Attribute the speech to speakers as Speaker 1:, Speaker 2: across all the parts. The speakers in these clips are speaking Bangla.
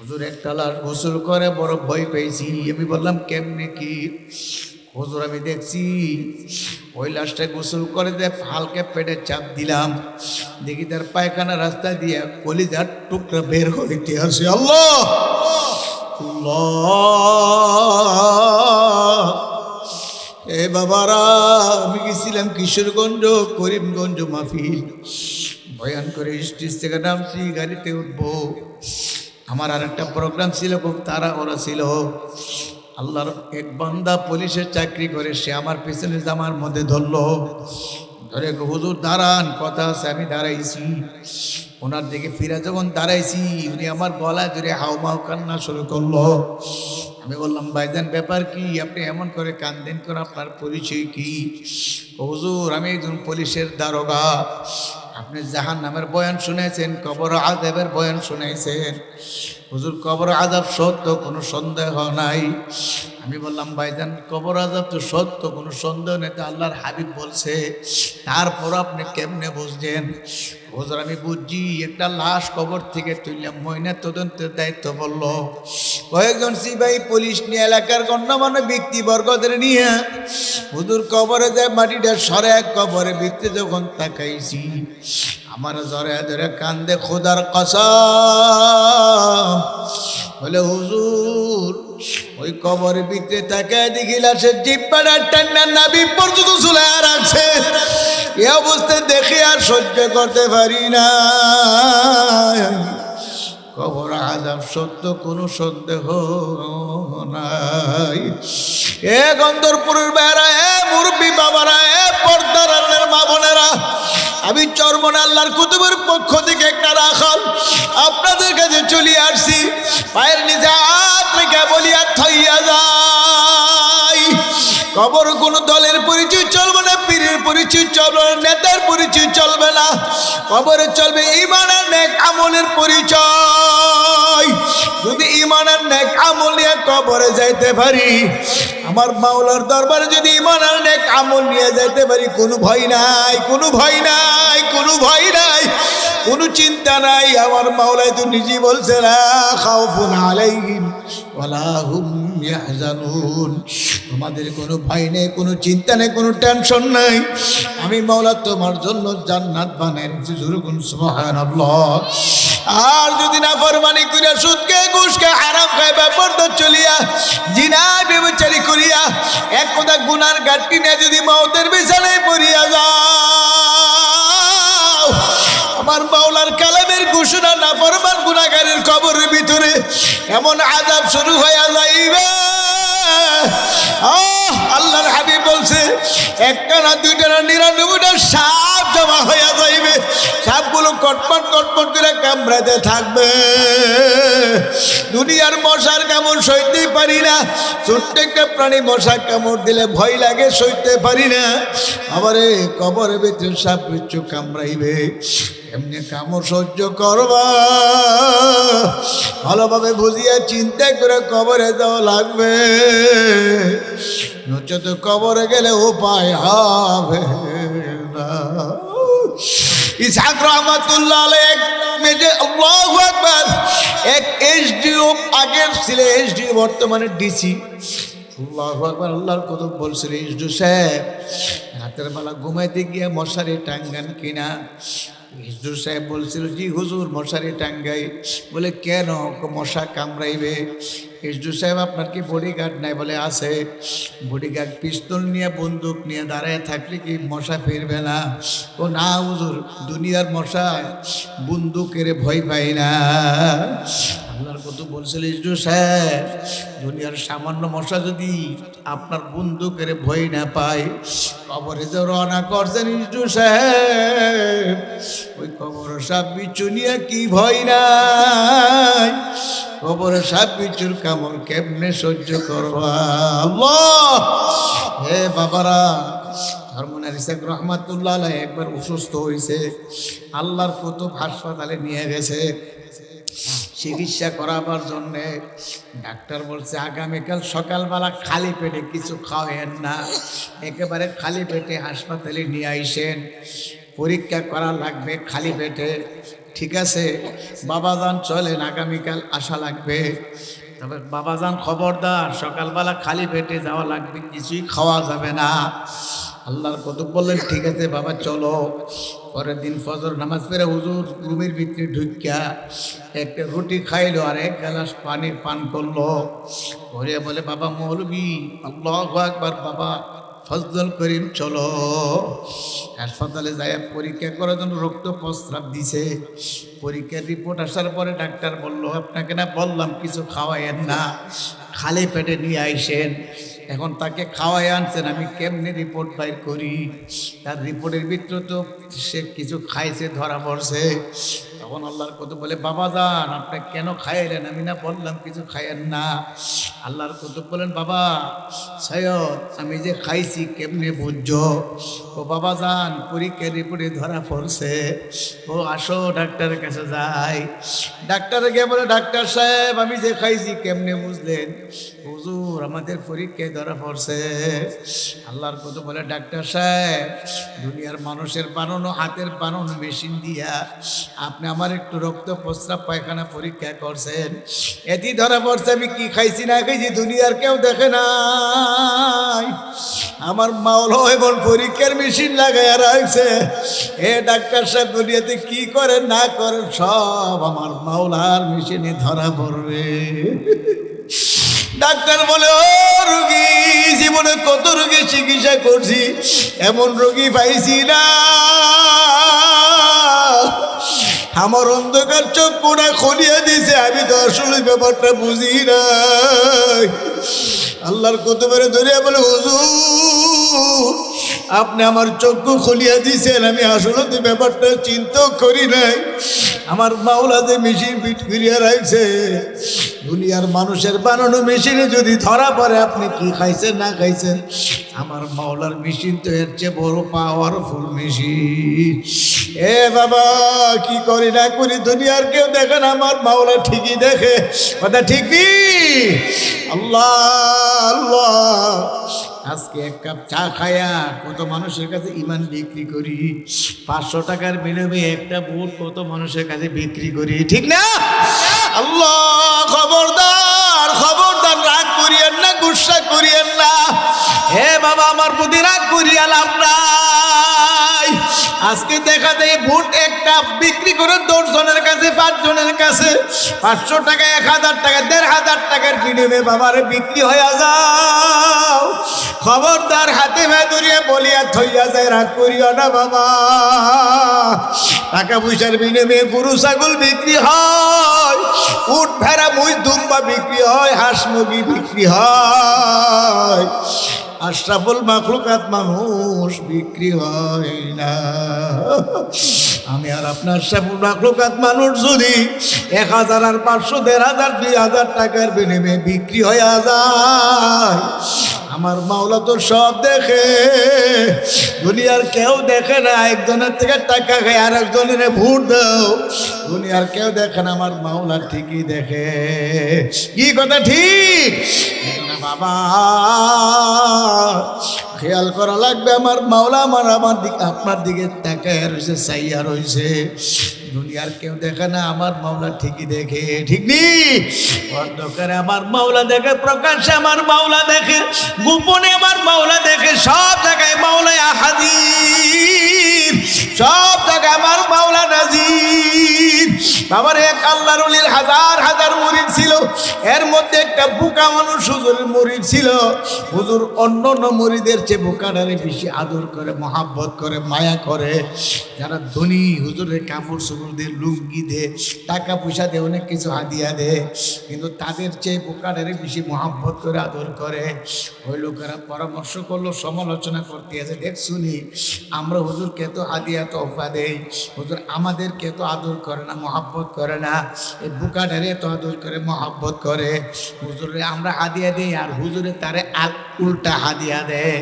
Speaker 1: হুজুর একটা লাশ গোসল করে বড় ভয় পেয়েছি। আমি বললাম কেমনে কি? হুজুর আমি দেখছি ওই লাশটা গোসল করে দিয়ে হালকা পেটে চাপ দিলাম, দেখি তার পায়খানা রাস্তা দিয়ে কলিজার টুকরা বের হইতে আসে। আল্লাহ আল্লাহ! এ বাবারা, আমি গেছিলাম কিশোরগঞ্জ, করিমগঞ্জ মাহফিল বয়ান করে স্টেজ থেকে নামছি, গাড়িতে উঠবো। আমার আর একটা প্রোগ্রাম ছিল, খুব তারা ওরা ছিল। আল্লাহর এক বান্দা পুলিশের চাকরি করে, সে আমার পিছনে জামার মধ্যে ধরলো, ধরে হুজুর দাঁড়ান, কথা আছে। আমি দাঁড়াইছি, ওনার দিকে ফিরে যখন দাঁড়াইছি, উনি আমার গলা ধরে হাউমাউ কান্না শুরু করলো। আমি বললাম ভাইজান ব্যাপার কি, আপনি এমন করে কান্দেন করে, আপনার পরিচয় কি? হুজুর আমি একজন পুলিশের দারোগা। আপনি জাহান নামের বয়ান শুনেছেন, কবর আযাবের বয়ান শুনেছেন। হুজুর কবর আযাব সত্য, কোনো সন্দেহ নাই। আমি বললাম ভাইজান কবর আযাব তো সত্য, কোনো সন্দেহ নেই, তো আল্লাহর হাবিব বলছে, তারপর আপনি কেমনে বুঝলেন? হুজুর আমি বুঝছি, একটা লাশ কবর থেকে তুললাম, ময়না তদন্তের দায়িত্ব বললো, কয়েকজন সিপাহী পুলিশ নিয়ে এলাকার গণ্যমান্য ব্যক্তিবর্গদের নিয়ে হুজুর কবরে যায়, মাটিটা সরে কবরে ভিতরে যখন তাকাইছি, আমার জরে ধরে কান্দে, খোদার কসম বলে হুজুর ওই কবরের ভিতরে তাকায় দেখি লাশের জিব্বাটা টান্না নাভি পর্যন্ত ঝুলায় রাখছে। এ অবস্থায় দেখে আর সহ্য করতে পারি না। কবর আযাব সত্য, কোনো সন্দেহ নাই। এ গন্ধরপুরের বেড়া, এ মুরব্বী বাবারা, এ পর্দার আল্লাহর মা বোনেরা, আমি চরমনে আল্লাহর কুতুবের পক্ষ থেকে একটা রাখাল আপনাদের কাছে চলে আসছি। পায়ের নিচে হাত রেখে বলিয়া থইয়া যাই, কবর কোনো দলের পরিচয় চলবে না, পীরের পরিচয় চলবে না, নেতার পরিচয় চলবে না, কবরে চলবে ঈমান আর নেক আমলের পরিচয়। যদি ঈমান আর নেক আমল নিয়ে কবরে যাইতে পারি, আমার মাওলার দরবারে যদি ঈমান আর নেক আমল নিয়ে যাইতে পারি, কোনো ভয় নাই, কোনো ভয় নাই, কোনো ভয় নাই, কোনো চিন্তা নাই। আমার মাওলাই তো নিজেই বলছে, লা খাউফুন আলাইহিম ওয়ালা হুম ইয়াহজানুন, তোমাদের কোনো ভয় নেই, কোনো চিন্তা নেই, কোনো টেনশন নাই। আমি মাওলা তোমার জন্য জান্নাত বানাই রেখেছি। জোরে সুবহানাল্লাহ। আর যদি না ফরমানি করিয়া, সুদকে ঘুষকে হারাম খায়, বেপরদা চলিয়া, জিনা ব্যভিচারী করিয়া, এক কথা গুনার গাঁটটি নিয়ে যদি মওতের বিছানায় পড়িয়া যাও, আমার মাওলার কালামের ঘোষণা, না ফরমান গুনাহগারের কবরের ভিতরে এমন আযাব শুরু হইয়া যাইবে। আল্লাহর হাবিব বলছে, একটা না দুইটা না 99টা সাপ জমা হইয়া যাইবে। সাপগুলো কটপট কটপট করে কামড়াতে থাকবে। দুনিয়ার মশার কামড় সইতেই পারি না, ছোট্ট একটা প্রাণী মশা কামড় দিলে ভয় লাগে, সইতে পারি না। আবার কবরের ভিতরে সাপ বিচ্ছু কামড়াইবে, এমনি কামড় সহ্য করবা, ভালোভাবে বুঝিয়া চিন্তা করে কবরে যাওয়া লাগবে, নচেত কবরে গেলে উপায় হবে না। ইসহাক রাহমাতুল্লাহ আলাইহি এক মেজে, আল্লাহু আকবার, এক এসডিও, আগের ছিল এসডিও, বর্তমানে ডিসি। আল্লাহু আকবার, আল্লাহর কুতুব বলছিল, এসডিও সাহেব রাতের বেলা ঘুমাইতে গিয়ে মশারি টাঙ্গান কিনা? হুজুর সাহেব বলছিল, জি হুজুর মশারি টাঙ্গাই। বলে কেন? মশা কামড়াইবে। হুজুর সাহেব আপনার কি বডিগার্ড নাই? বলে আছে। বডিগার্ড পিস্তল নিয়ে, বন্দুক নিয়ে দাঁড়ায় থাকলে কি মশা ফিরবে না? ও না হুজুর, দুনিয়ার মশা বন্দুকের ভয় পাই না। আল্লাহর কত বলছিল, হুজুর সাহেব দুনিয়ার সামান্য মশা যদি আপনার বন্দুকের ভয় না পায়, কবরে যে রওনা করছেন হুজুর সাহেব, ওই কবর সাপ বিচ্ছু নিয়ে কি ভয় নাই? কবরে সাপ বিচ্ছুর কামড় কেমনে সহ্য করবা? আল্লাহ! হে বাবারা, ধর্মনার ইসহাক রহমাতুল্লাহ আলাইহি একবার অসুস্থ হয়েছে, আল্লাহর কুতুব হাসপাতালে নিয়ে গেছে চিকিৎসা করাবার জন্যে। ডাক্তার বলছে আগামীকাল সকালবেলা খালি পেটে কিছু খাওয়েন না, একেবারে খালি পেটে হাসপাতালে নিয়ে আইসেন। পরীক্ষা করা লাগবে খালি পেটে। ঠিক আছে বাবাজান, চলেন আগামীকাল আসা লাগবে। তবে বাবাজান খবরদার, সকালবেলা খালি পেটে যাওয়া লাগবে, কিছুই খাওয়া যাবে না। আল্লাহর কুতুব বললেন ঠিক আছে বাবা চলো। পরের দিন ফজর নামাজ পড়ে হুজুর রুমের ভিতরে ঢুকিয়া একটা রুটি খাইলো আর এক গ্লাস পানি পান করলো। পরে বলে বাবা মৌলবী, আল্লাহু আকবার, বাবা ফজল করিম চলো। হাসপাতালে যায় পরীক্ষা করার জন্য রক্ত প্রস্রাব দিছে। পরীক্ষার রিপোর্ট আসার পরে ডাক্তার বলল আপনাকে না বললাম কিছু খাওয়াইয়েন না, খালি পেটে নিয়ে আইসেন। এখন তাকে খাওয়াই আনছেন, আমি কেমনে রিপোর্ট বাইর করি? তার রিপোর্টের ভিতরে তো সে কিছু খাইছে ধরা পড়ছে। তখন আল্লাহর কুতুব বলে বাবা যান আপনি কেন খাইলেন? আমি না বললাম কিছু খাইয়েন না। আল্লাহর কুতুব বলেন বাবা সৈয়দ আমি যে খাইছি কেমনে বুঝছো? ও বাবা যান পরীক্ষার রিপোর্টে ধরা পড়ছে। ও আসো ডাক্তারের কাছে যাই। ডাক্তারে গিয়ে বলে ডাক্তার সাহেব আমি যে খাইছি কেমনে বুঝলেন? হুজুর আমাদের পরীক্ষায় ধরা পড়ছে। আল্লাহর কুতুব বলে ডাক্তার সাহেব দুনিয়ার মানুষের বানানো হাতের বানানো মেশিন দিয়া আপনি আমার একটু রক্ত প্রস্রাব পায়খানা পরীক্ষা করছেন, এটি ধরা পড়ছে আমি কি খাইছি না খাইছি দুনিয়ার কেউ দেখে নাই। আমার মাওলা এমন পরীক্ষার মেশিন লাগাইয়া রাখছে। এ ডাক্তার সাহেব দুনিয়াতে কি করেন না করেন সব আমার মাওলার মেশিনে ধরা পড়বে। ডাক্তার বলে ও রোগী, জীবনে কত রোগী চিকিৎসা করছি এমন রোগী পাইছি না। আমার অন্ধকার চোখ কোনা খুলিয়ে দিছে, আমি তো আসলে ব্যাপারটা বুঝি না। আল্লাহর কুতুবের ধরিয়া বলে হুজুর আপনি আমার চক্ষু খুলিয়া দিছেন, আমি আসলে তো ব্যাপারটা চিন্তা করি নাই। আমার মাওলা যে মেশিন ফিট করিয়া রাখছে, দুনিয়ার মানুষের বানানো মেশিনে যদি ধরা পড়ে আপনি কি খাইছেন না খাইছেন, আমার মাওলার মেশিন তো এর চেয়ে বড় পাওয়ারফুল মেশিন। এ বাবা কি করি না করি দুনিয়ার কেউ দেখেন, আমার মাওলা ঠিকই দেখে। কথা ঠিকই। আল্লাহ আল্লাহ আজকে এক কাপ চা খায়া কত মানুষের কাছে ইমান বিক্রি করি, 500 টাকার বিনিময়ে একটা বুট কত মানুষের কাছে বিক্রি করি, ঠিক না? আল্লাহ খবরদার খবরদার, রাগ করিয়েন না, গুসা করিয়েন না। হে বাবা আমার প্রতি রাগ করিয়া লাভ নাই। আজকে দেখা যায় বুট একটা বিক্রি করে 10 জনের কাছে 5 জনের কাছে 500 টাকা 1000 টাকা 1500 টাকার বিনিময়ে বাবারে বিক্রি হয়ে যাও। খবরদার হাতে ভেদুরিয়ে বলিয়া থইয়া যায়, রাগ করিও না বাবা। টাকা পয়সার বিনিময়ে গরু ছাগল বিক্রি হয়, উট ভেড়া মুই দুম্বা বিক্রি হয়, হাঁস মুরগি বিক্রি হয়, আশরাফুল মাখলুকাত মানুষ বিক্রি হয় না। আমি আর আপনার আশরাফুল মাখলুকাত মানুষ যদি 1000 আর 500 1500 2000 টাকার বিনিময়ে বিক্রি হয়ে যায়, আমার মাওলা তো সব দেখে, দুনিয়ার কেউ দেখে না। একজনের থেকে টাকা খায় আর একজনের ভোট দাও, দুনিয়ার কেউ দেখে না, আমার মাওলা ঠিকই দেখে। কি কথা ঠিক না বাবা? খেয়াল করা লাগবে, আমার মাওলা আমার দিকে আপনার দিকে তাকায় রয়েছে, চাইয়া রয়েছে। দুনিয়ার কেউ দেখে না, আমার মাওলা ঠিকই দেখে, ঠিক নেই? অন্ধকারে আমার মাওলা দেখে, প্রকাশ্যে আমার মাওলা দেখে, গোপনে আমার মাওলা দেখে, সব জায়গায় মাওলা হাজির, সব জায়গায় আমার মাওলা নাজির। বাবার এক আল্লাহর ওলির হাজার হাজার মুরিদ ছিল, এর মধ্যে একটা বোকা মানুষ হুজুরের মুরিদ ছিল। হুজুর অন্য অন্য মুরিদের চেয়ে বোকাটারে বেশি আদর করে, মহাব্বত করে, মায়া করে। যারা ধনী হুজুরের কাপড় চোপড় দিয়ে, লুঙ্গি দে, টাকা পয়সা দিয়ে, অনেক কিছু হাদিয়া দেয়, কিন্তু তাদের চেয়ে বোকাটারে বেশি মহাব্বত করে, আদর করে। ওই লোকেরা পরামর্শ করলো, সমালোচনা করতে আছে, দেখ শুনি আমরা হুজুরকে তো হাদিয়া তোহফা দেই, হুজুর আমাদেরকে তো আদর করে না, মহব্বত করে না, এই বুকাটারে এত আদর করে মহব্বত করে। হুজুরে আমরা হাদিয়া দিই আর হুজুরে তারে উল্টা হাদিয়া দেয়।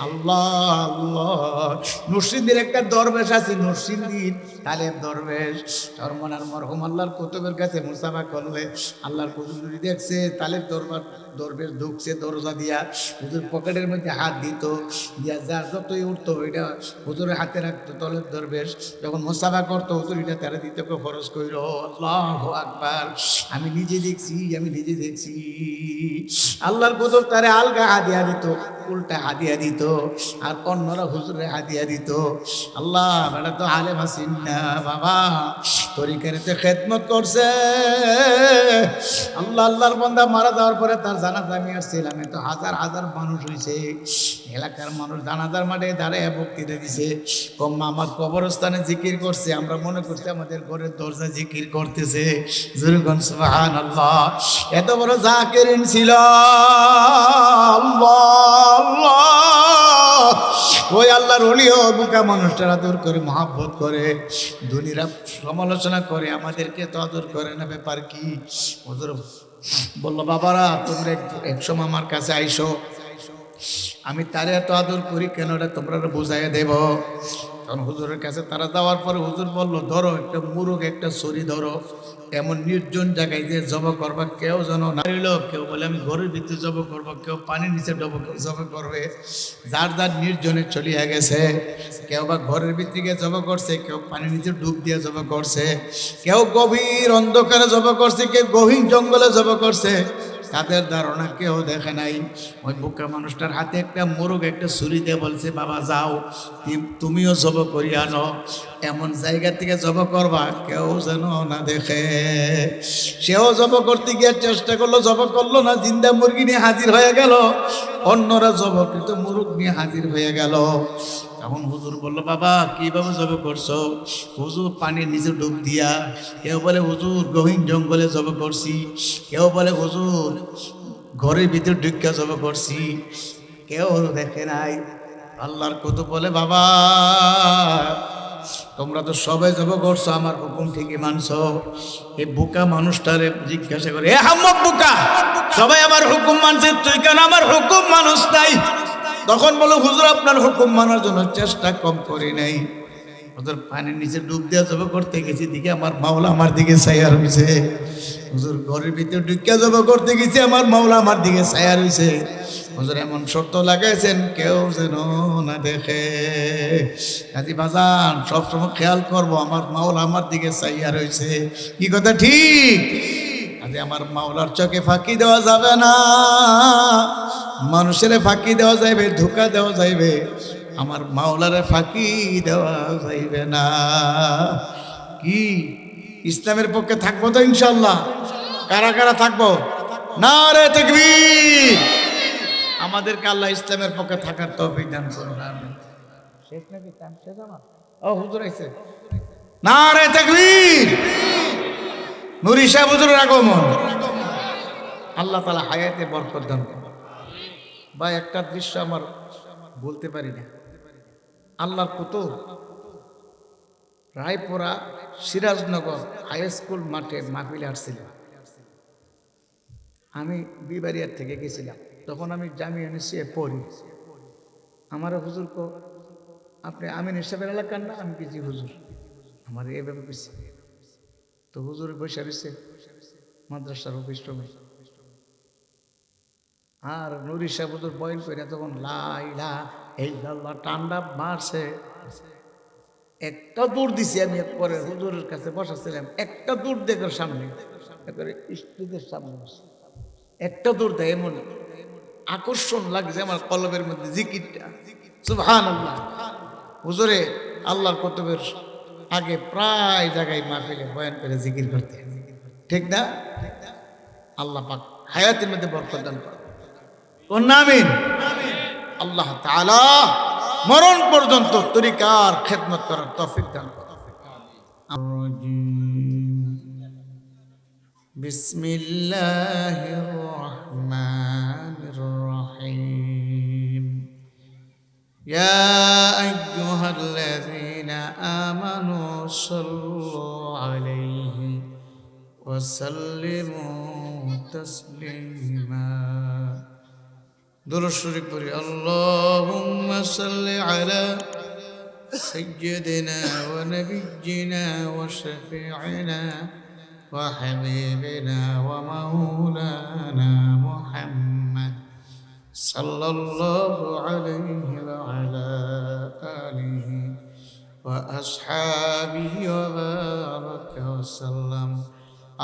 Speaker 1: আল্লাহ আল্লাহ। নরসিংদীর একটা দরবেশ আছে, নরসিংদীর তালেব দরবেশ, চরমনার মরহুম আল্লাহর কুতুবের কাছে মুসাফা করলে আল্লাহর কুতুব দেখছে তালেব দরবেশ ঢুকছে দরজা দিয়া, হুজুর পকেটের মধ্যে হাত দিত, দিয়া যা যতই উঠতো ওইটা হুজুরের হাতে রাখতো। তলেব দরবেশ যখন মুসাফা করতো হুজুর এটা তারা দিতে খরচ কইর। আল্লাহু আকবার। আমি নিজে দেখছি আল্লাহর কুতুব তারে আলগা হাদিয়া দিত, উল্টা হাদিয়া দিত, আর অন্যরা হুজুরে হাদিয়া দিত। আল্লাহ বেটা তো আলেম আছেন না বাবা, তরিকারিতে খেদমত করছে। আল্লাহর বান্দা মারা যাওয়ার পরে তার জানাজা আমি আসছিলাম, তো হাজার হাজার মানুষ হয়েছে, এলাকার মানুষ জানাজার মাঠে দাঁড়ায় বক্তৃতা দিছে। কম্মা আমার কবরস্থানে জিকির করছে, আমরা মনে করছি আমাদের ঘরের দরজা জিকির করতেছে। জুরগন সুবহানাল্লাহ। এত বড় জাকিরিন ছিল ওই আল্লাহর ওলিও বুকা মানুষটার আদর করে মহব্বত করে। দুনিরা সমালোচনা করে, আমাদেরকে তো আদর করে না। ব্যাপার কি? হুজুর বললো বাবারা তোমরা একসময় আমার কাছে আইসো, আমি তারে এত আদর করি কেন এটা তোমরা বুঝাইয়া দেব। তখন হুজুরের কাছে তারা যাওয়ার পরে হুজুর বলল ধরো একটা মুরগ একটা ছুরি ধরো, এমন নির্জন জায়গায় যে জব করবা, কেউ যেন না হইল, কেউ বলে আমি ঘরের ভিতরে জব করবো, কেউ পানির নিচে জব করবে, যার যার নির্জনে চলিয়া গেছে। কেউ বা ঘরের ভিতরে গিয়ে জব করছে, কেউ পানির নিচে ডুব দিয়ে জব করছে, কেউ গভীর অন্ধকারে জব করছে, কেউ গভীর জঙ্গলে জব করছে। তাদের ধারণা কেউ দেখে নাই। ওই বুকা মানুষটার হাতে একটা মোরগ একটা ছুরি দিয়ে বলছে বাবা যাও তুমিও জব করিয়া আনো, এমন জায়গা থেকে জব করবা কেউ যেন না দেখে। সেও জব করতে গিয়ে চেষ্টা করলো, জব করলো না, জিন্দা মুরগি নিয়ে হাজির হয়ে গেল, অন্যরা জবকৃত মুরগ নিয়ে হাজির হয়ে গেল। তখন হুজুর বলল বাবা কিভাবে জব করছো? হুজুর পানির নিচে ডুব দিয়া, কেউ বলে হুজুর গহীন জঙ্গলে জব করছি, কেউ বলে হুজুর ঘরের ভিতর ঢুকা জব করছি, কেউ দেখে নাই। আল্লাহর কুতুব বলে বাবা তোমরা তো সবাই জব করছো, আমার হুকুম ঠিকই মানছো। এই বোকা মানুষটারে জিজ্ঞাসা করে, এ হাম্মক বোকা, সবাই আমার হুকুম মানছে, তুই কেন আমার হুকুম মানুষ নাই? তখন বলো হুজুর আপনার হুকুম মানার জন্য চেষ্টা কম করি নাই, হুজুর পানির নিচে ডুব দিয়ে জব করতে গেছি, দিকে আমার মাওলা আমার দিকে ছায়া হয়েছে। হুজুর ঘরের ভিতরে ঢুকিয়া জব করতে গেছি, আমার মাওলা আমার দিকে ছায়া হয়েছে। হুজুর এমন শর্ত লাগাইছেন কেউ যেন না দেখে। কাজী বাজান সবসময় খেয়াল করবো আমার মাওলা আমার দিকে ছায়া রয়েছে। কি কথা ঠিক? আজ আমার মাওলার চোখে ফাঁকি দেওয়া যাবে না, মানুষের ফাঁকি দেওয়া যাইবে, ধোঁকা দেওয়া যাইবে, আমার মাওলারে ফাঁকি দেওয়া যাইবে না। কি ইসলামের পক্ষে থাকবো তো ইনশাল্লাহ? কারা কারা থাকবো? নারে তাকবীর। আমাদেরকে আল্লাহ ইসলামের পক্ষে থাকার তৌফিক দান করুন। আমিন। শেষ নাকি টাইম শেষ আমার? ও হুজুর আইছে। নারে তাকবীর। নুরি সাহেব হুজুরের আগমন। আল্লাহ তাআলা হায়াতে বরকত দান করুন। ভাই একটা দৃশ্য আমার বলতে পারি না। আল্লাহর কুতুব রায়পুরা সিরাজনগর হাই স্কুল মাঠে মাহফিলে আসছিল। আমি বিবারিয়ার থেকে গেছিলাম, তখন আমি জামিয়া নিশ্চয় পড়ি। আমার হুজুর কো আপনি আমিন সাহেবের এলাকার না? আমি কি জি হুজুর। আমার এইভাবে কইছে। তো হুজুর বসে রয়েছে মাদ্রাসার অফিস রুমে, আর নুরি সাহেব হুজুর বয়ন করে তখন লাইলা এই আল্লাহ টান্ডা মারছে। একটা দৌড় দিছি আমি, পরে হুজুরের কাছে বসাছিলাম, একটা দৌড় দেখে সামনে স্টুডের সামনে বসে একটা দৌড় দেয়, এমন আকর্ষণ লাগছে আমার কলবের মধ্যে জিকিরটা। সুবহানাল্লাহ। হুজুরে আল্লাহর কুতুবের আগে প্রায় জায়গায় মাহফিলে বয়ান করে জিকির করতে, ঠিক না? আল্লাহ পাক হায়াতের মধ্যে বরকত দান করে। কোন আমিন? আল্লাহ তাআলা মরণ পর্যন্ত তরিকার খেদমত করার তৌফিক দান করে। বিসমিল্লাহির রহমানির রহিম। ইয়া আইয়ুহাল্লাযীনা আমানু সাল্লু আলাইহি وسلموا تسليما درود شريف পড়ি اللهم صل على سيدنا ونبينا وشفيعنا وحبيبنا ومولانا محمد صلى الله عليه وعلى آله وأصحابه وبارك وسلم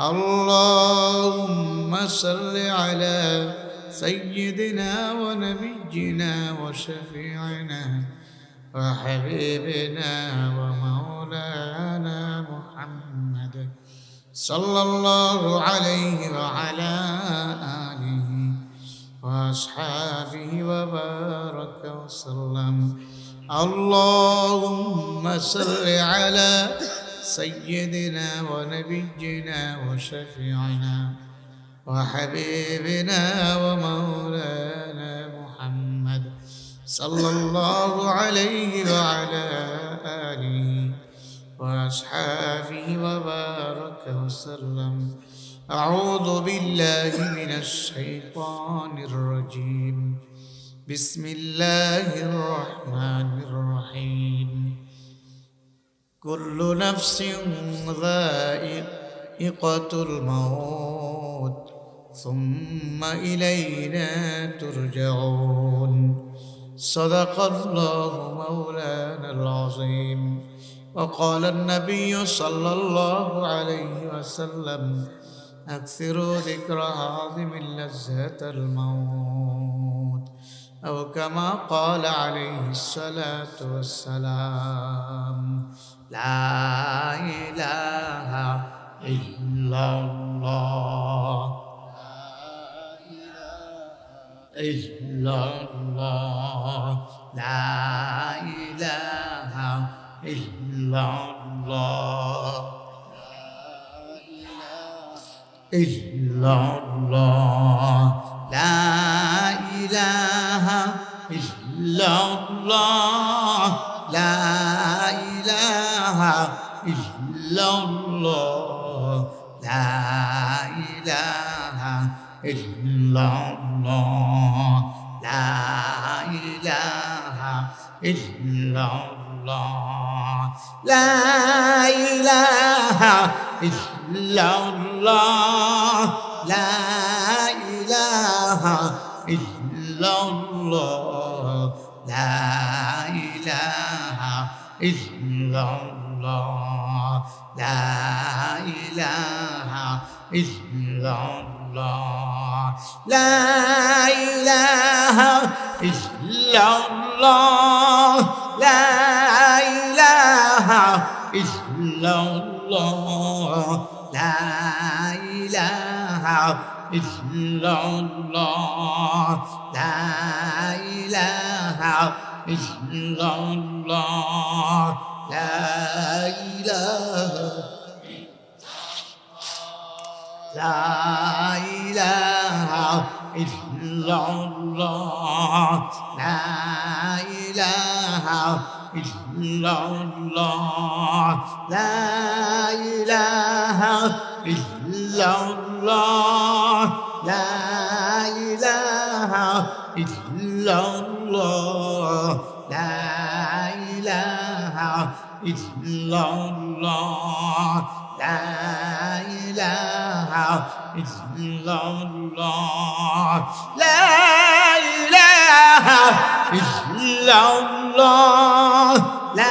Speaker 1: اللهم صل على سيدنا ونبينا وشفيعنا وحبيبنا ومولانا محمد صلى الله عليه وعلى آله وأصحابه وبارك وسلم اللهم صل على سيدنا ونبينا وشفيعنا وحبيبنا ومولانا محمد صلى الله عليه وعلى آله وأصحابه وبارك وسلم أعوذ بالله من الشيطان الرجيم بسم الله الرحمن الرحيم كل نفس ذائقة الموت ثم إلينا ترجعون صدق الله مولانا العظيم وقال النبي صلى الله عليه وسلم أكثروا ذكر عظيم لذة الموت أو كما قال عليه الصلاة والسلام لا إله إلا الله إلا الله لا إله إلا الله إلا الله لا إله إلا الله لا إله إلا الله لا إله إلا الله لا إله إلا الله لا إله إلا الله لا إله إلا الله لا إله إلا الله لا إله إلا الله لا إله إلا الله لا إله إلا الله لا إله إلا الله لا إله إلا الله لا إله لا إله إلا الله لا إله إلا الله لا إله إلا الله لا إله إلا الله لا إله إلا الله لا إله إلا الله لا إله إلا الله لا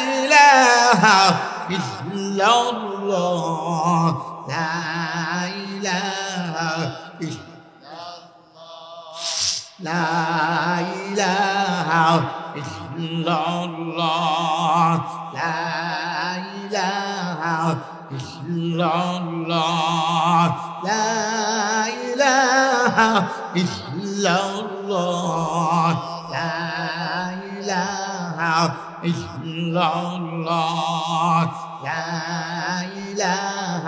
Speaker 1: إله إلا الله لا إله إلا لا إله إلا الله لا إله إلا الله لا إله إلا الله لا إله إلا الله لا إله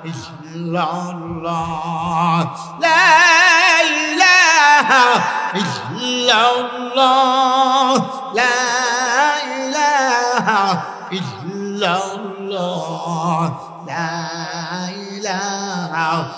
Speaker 1: إلا الله لا إله إلا الله لا إله إلا الله لا إله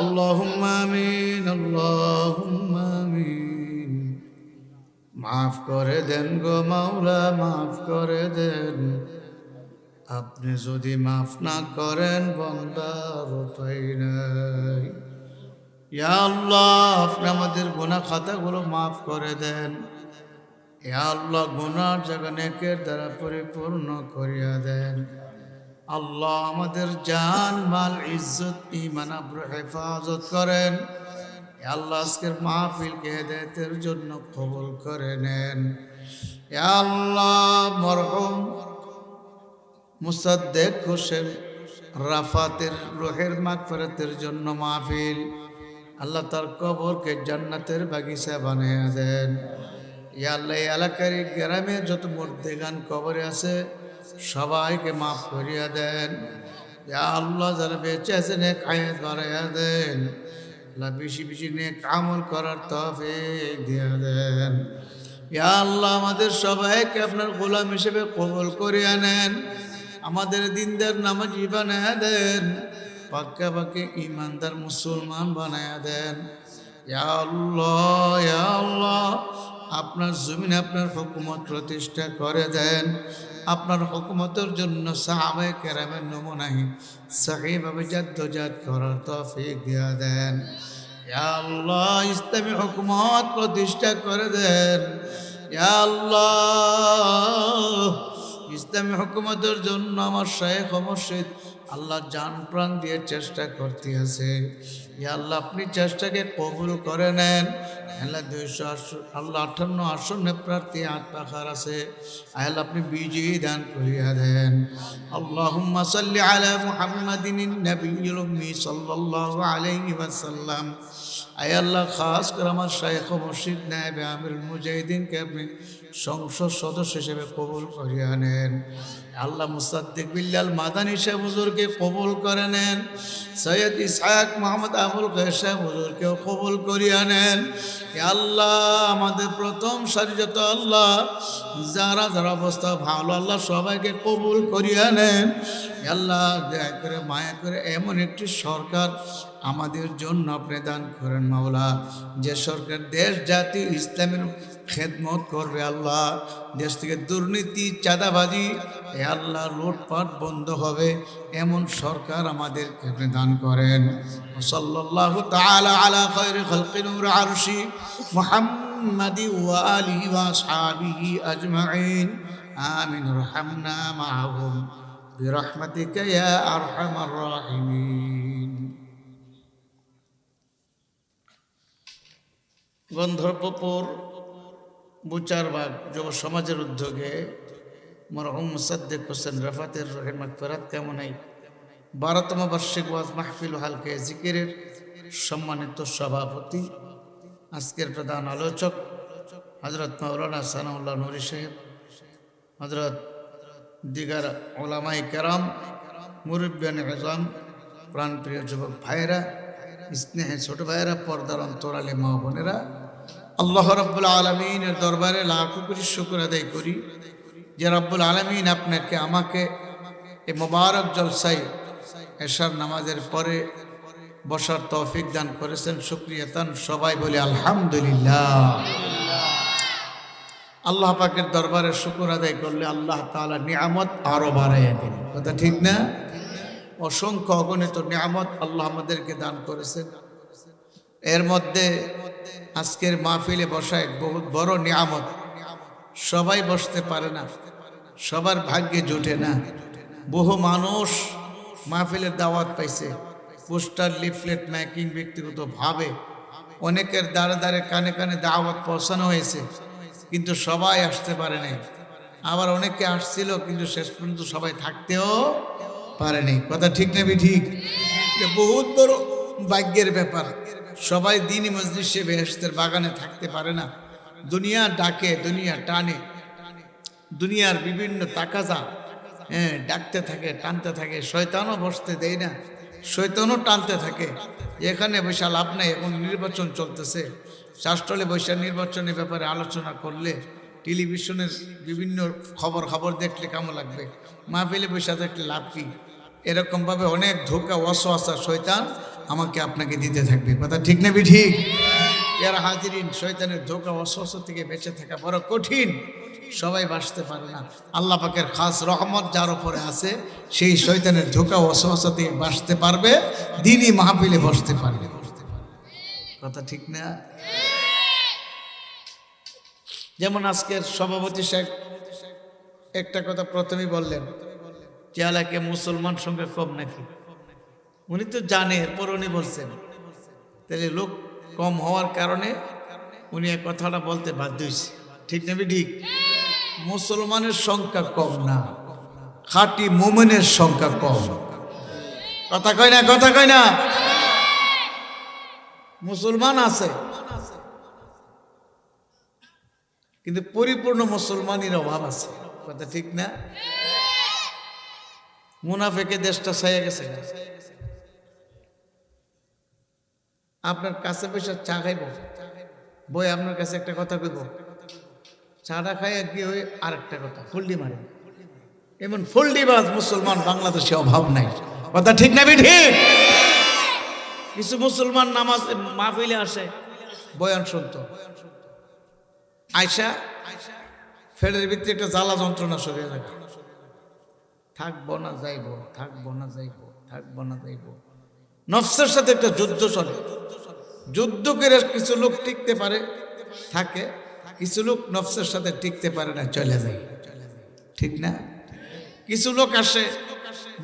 Speaker 1: আল্লাহুম্মা আমিন, আল্লাহুম্মা আমিন। মাফ করে দেন গো মাওলা, মাফ করে দেন। আপনি যদি মাফ না করেন বান্দার উপায় নাই। ইয়া আল্লাহ, আপনি আমাদের গুনাহ খাতাগুলো মাফ করে দেন। ইয়া আল্লাহ, গুনার জায়গা নেকের দ্বারা পরিপূর্ণ করিয়া দেন। আল্লাহ, আমাদের জান মাল ইজ্জত ঈমান আবরু হেফাজত করেন। ইয়া আল্লাহ, আজকের মাহফিলকে হেদায়েতের জন্য কবুল করে নেন। ইয়া আল্লাহ, মরহুম মুসাদ্দেক হোসেন রাফাতের রুহের মাগফিরাতের জন্য মাহফিল, আল্লাহ তার কবরকে জান্নাতের বাগিচা বানিয়ে দেন। ইয়া আল্লাহ, এই এলাকার গ্রামে যত মুর্দেগান কবরে আছে সবাইকে মাফ করিয়া দেন। ইয়া আল্লাহ, যারা বেঁচে আছে নেক হায়াত বাড়াইয়া দেন। আল্লাহ, বেশি বেশি নেক আমল করার তৌফিক দিয়া দেন। ইয়া আল্লাহ, আমাদের সবাইকে আপনার গোলাম হিসেবে কবুল করিয়া নেন। আমাদের দিনদার নামাজি বানায়া দেন। পাক্কা পাক্কা ইমানদার মুসলমান বানায়া দেন। ইয়া আল্লাহ, ইয়া আল্লাহ, আপনার জমিনে আপনার হুকুমত প্রতিষ্ঠা করে দেন। আপনার হুকুমতের জন্য সাহাবায়ে কেরামের নমুনায় সহিভাবে জাদ্দোজাত করার তৌফিক দিয়া দেন। ইয়া আল্লাহ, ইসলামী হুকুমত প্রতিষ্ঠা করে দেন। ইয়া আল্লাহ, ইসলামী হুকুমতের জন্য আমার শায়েখ মুর্শিদ আল্লাহ জান প্রাণ দিয়ে চেষ্টা করতে আছে। ইয়া আল্লাহ, আপনি চেষ্টাকে কবুল করে নেন। আল্লাহ 258 আসনে প্রার্থী 8 পাখার আছে। আল্লাহ, আপনি বিজয়ী দান করিয়া দেন। আল্লাহুম্মা সাল্লি আলা মুহাম্মাদিন নবিয়্যিল উম্মি সাল্লাল্লাহু আলাইহি ওয়াসাল্লাম। আয় আল্লাহ, খাস করে আমার শায়েখ মুর্শিদ নায়েবে আমিরুল মুজাহিদিনকে আপনি সংসদ সদস্য হিসেবে কবুল করিয়া নেন। আল্লাহ, মুসাদ্দিক বিল্লাল মাদানী সাহেব হুজুরকে কবুল করে নেন। সৈয়দ ইসহাক মোহাম্মদ আবুল খায়ের সাহেব হুজুরকেও কবুল করিয়া নেন। আল্লাহ, আমাদের প্রথম সারি যত আল্লাহ যারা যারা অবস্থা ভালো আল্লাহ সবাইকে কবুল করিয়া নেন। আল্লাহ, দয়া করে মায়া করে এমন একটি সরকার আমাদের জন্য আপনি দান করেন মাওলা, যে সরকার দেশ জাতি ইসলামের খেদমত করবে। আল্লাহ, দেশ থেকে দুর্নীতি চাঁদাবাজি আল্লাহ লুটপাট বন্ধ হবে, এমন সরকার আমাদেরকে আপনি দান করেন। সাল্লাল্লাহু তাআলা আলা খায়রি খালকি নূর আরশি মুহাম্মাদি ওয়া আলিহি ওয়া আসহাবিহি আজমাইন। আমিন। রহমনা মাআহুম বিরহমাতিকা ইয়া আরহামার রাহিমিন। গন্ধর্বপুর বুচারবাগ যুব সমাজের উদ্যোগে মরহুম মুসাদ্দেক হোসেন রাফাতের রুহের মাগফিরাত কামনায় 12তম বার্ষিক ওয়াজ মাহফিল হালকে জিকিরের সম্মানিত সভাপতি, আজকের প্রধান আলোচক হযরত মাওলানা সানাউল্লাহ নুরী সাহেব, হযরত দিগার উলামায়ে কেরাম, মুরব্বিয়ানে আযম, প্রাণপ্রিয় যুবক ভাইয়েরা, স্নেহে ছোট ভাইয়েরা, পর্দার অন্তরালে মা বোনেরা, আল্লাহ রাব্বুল আলামিনের দরবারে লাখো কোটি শুকর আদায় করি যে রাব্বুল আলামিন আপনাকে আমাকে এই মোবারক জলসায় এশার নামাজের পরে বসার তৌফিক দান করেছেন। শুকরিয়া তান সবাই বলি আলহামদুলিল্লাহ। আল্লাহ পাকের দরবারে শুকর আদায় করলে আল্লাহ তাআলা নিয়ামত আরো বাড়াইয়া দেন। কথা ঠিক না? অসংখ্য অগণিত নিয়ামত আল্লাহ আমাদেরকে দান করেছেন। এর মধ্যে আজকের মাহফিলে বসা এক বহুত বড় নিয়ামত। সবাই বসতে পারে না, সবার ভাগ্যে জোটে না। বহু মানুষ মাহফিলের দাওয়াত পাইছে, পোস্টার লিফলেট মেকিং ব্যক্তিগতভাবে অনেকের দ্বারে দ্বারে কানে কানে দাওয়াত পৌঁছানো হয়েছে, কিন্তু সবাই আসতে পারে নাই। আবার অনেকে আসছিল কিন্তু শেষ পর্যন্ত সবাই থাকতেও পারেনি। কথা ঠিক না ঠিক? বহুত বড় ভাগ্যের ব্যাপার। সবাই দ্বীনি মজলিসে বেহেশতের বাগানে থাকতে পারে না। দুনিয়া ডাকে, দুনিয়া টানে, দুনিয়ার বিভিন্ন তাকাজা ডাকতে থাকে, টানতে থাকে। শয়তানও বসতে দেয় না, শয়তানও টানতে থাকে। এখানে বসে লাভ নাই, এখন নির্বাচন চলতেছে। শাস্ত্রলে বৈশাখ নির্বাচনের ব্যাপারে আলোচনা করলে টেলিভিশনের বিভিন্ন খবর দেখলে কেমন লাগবে? মাহফিলে বৈশা দেখলে লাভ কি? এরকমভাবে অনেক ধোঁকা ওয়াসওয়াসা শয়তান আমাকে আপনাকে দিতে থাকবে। কথা ঠিক না ঠিক? এর হাজিরিন, শয়তানের ধোঁকা ওয়াসওয়াসা থেকে বেঁচে থাকা বড় কঠিন, সবাই বাঁচতে পারে না। আল্লাহ পাকের খাস রহমত যার উপরে আছে সেই শয়তানের ধোঁকা ওয়াসওয়াসা থেকে বাঁচতে পারবে, দ্বীনি মাহফিলে বসতে পারবে। কথা ঠিক না? যেমন আজকের সভাপতি সাহেব একটা কথা প্রথমেই বললেন যে এলাকায় মুসলমান সংখ্যা কম নাকি। উনি তো জানে, এরপর উনি বলছেন, তাহলে লোক কম হওয়ার কারণে উনি এক কথাটা বলতে বাধ্য হয়েছে। ঠিক না ঠিক? মুসলমানের সংখ্যা কম না, খাঁটি মুমিনের সংখ্যা কম। কথা কয় না? কথা কয় না? মুসলমান আছে কিন্তু পরিপূর্ণ মুসলমানের অভাব আছে। কথা ঠিক না? মুনাফেকে দেশটা ছাইয়া গেছে। আপনার কাছে পয়সা চা খাইব, বই আপনার কাছে একটা কথা কইব, চাটা খাইয়া কি হই আর একটা কথা ফুলডি মারে। এমন ফুলডিবাজ মুসলমান বাংলাদেশে অভাব নাই। কথা ঠিক না ঠিক? কিছু মুসলমান নামাজ মাহফিলে আসে, বয়ান শুনতো, আয়সা ফেরের ভিতরে একটা জ্বালা যন্ত্রণা সরিয়ে রাখে, থাকবো না যাইব, থাকবো না যাইব, থাকবো না যাইব। নফসের সাথে একটা যুদ্ধ চলে। যুদ্ধ করে কিছু লোক টিকতে পারে, থাকে, কিছু লোক নফসের সাথে টিকতে পারে না, চলে যায়। ঠিক না? কিছু লোক আসে